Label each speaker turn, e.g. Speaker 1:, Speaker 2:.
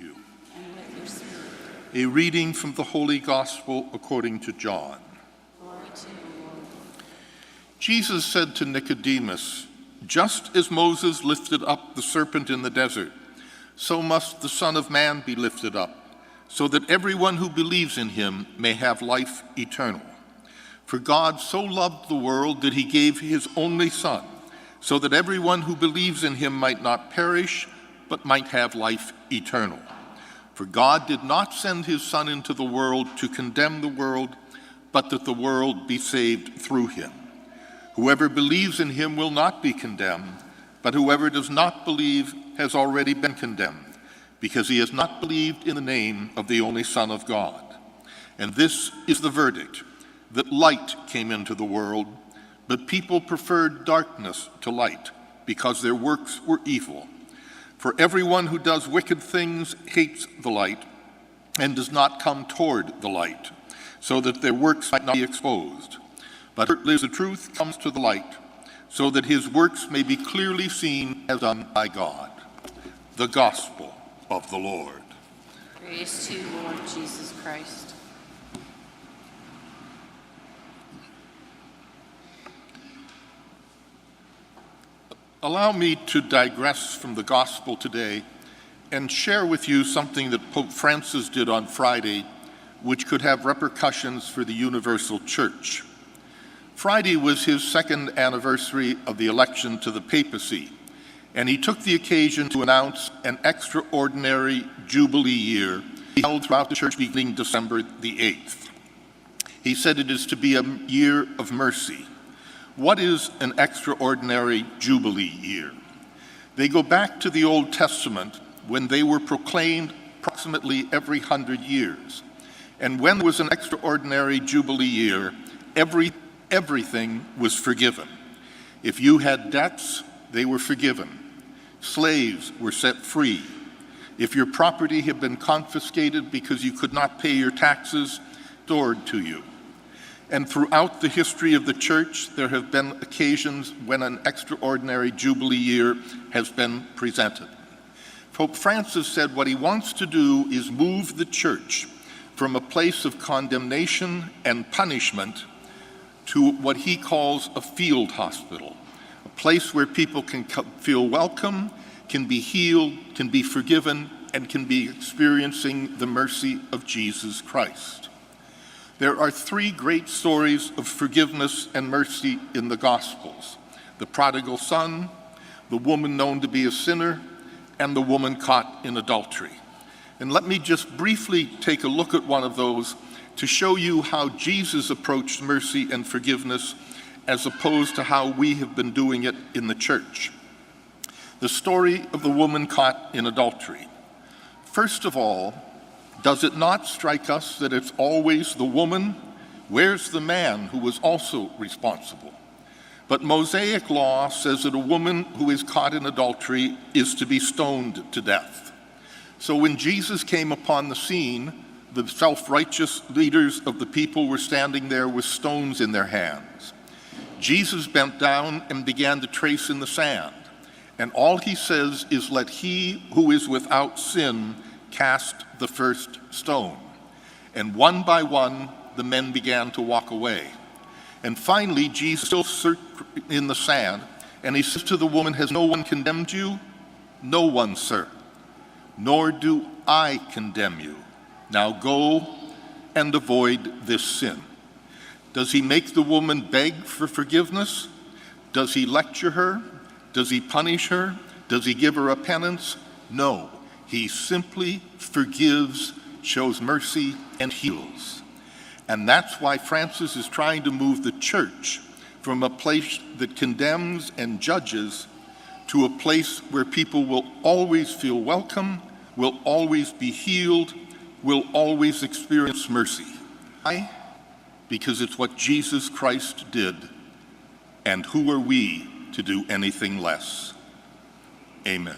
Speaker 1: You.
Speaker 2: And with your spirit.
Speaker 1: A reading from the Holy Gospel according to John.
Speaker 2: Glory to you, Lord.
Speaker 1: Jesus said to Nicodemus, "Just as Moses lifted up the serpent in the desert, so must the Son of Man be lifted up, so that everyone who believes in him may have life eternal. For God so loved the world that he gave his only Son, so that everyone who believes in him might not perish, but might have life eternal. For God did not send his Son into the world to condemn the world, but that the world be saved through him. Whoever believes in him will not be condemned, but whoever does not believe has already been condemned, because he has not believed in the name of the only Son of God. And this is the verdict, that light came into the world, but people preferred darkness to light, because their works were evil. For everyone who does wicked things hates the light and does not come toward the light, so that their works might not be exposed. But whoever lives the truth comes to the light, so that his works may be clearly seen as done by God." The Gospel of the Lord.
Speaker 2: Praise to you, Lord Jesus Christ.
Speaker 1: Allow me to digress from the gospel today and share with you something that Pope Francis did on Friday, which could have repercussions for the universal church. Friday was his second anniversary of the election to the papacy, and he took the occasion to announce an extraordinary Jubilee Year held throughout the church beginning December the 8th. He said it is to be a year of mercy. What is an extraordinary Jubilee Year? They go back to the Old Testament when they were proclaimed approximately every 100 years. And when there was an extraordinary Jubilee Year, everything was forgiven. If you had debts, they were forgiven. Slaves were set free. If your property had been confiscated because you could not pay your taxes, restored to you. And throughout the history of the church, there have been occasions when an extraordinary Jubilee Year has been presented. Pope Francis said what he wants to do is move the church from a place of condemnation and punishment to what he calls a field hospital, a place where people can feel welcome, can be healed, can be forgiven, and can be experiencing the mercy of Jesus Christ. There are three great stories of forgiveness and mercy in the Gospels: the prodigal son, the woman known to be a sinner, and the woman caught in adultery. And let me just briefly take a look at one of those to show you how Jesus approached mercy and forgiveness as opposed to how we have been doing it in the church. The story of the woman caught in adultery. First of all, does it not strike us that it's always the woman? Where's the man who was also responsible? But Mosaic law says that a woman who is caught in adultery is to be stoned to death. So when Jesus came upon the scene, the self-righteous leaders of the people were standing there with stones in their hands. Jesus bent down and began to trace in the sand. And all he says is, "Let he who is without sin cast the first stone." And one by one, the men began to walk away. And finally, Jesus still circled in the sand, and he says to the woman, "Has no one condemned you?" "No one, sir. Nor do I condemn you. Now go and avoid this sin." Does he make the woman beg for forgiveness? Does he lecture her? Does he punish her? Does he give her a penance? No. He simply forgives, shows mercy, and heals. And that's why Francis is trying to move the church from a place that condemns and judges to a place where people will always feel welcome, will always be healed, will always experience mercy. Why? Because it's what Jesus Christ did, and who are we to do anything less? Amen.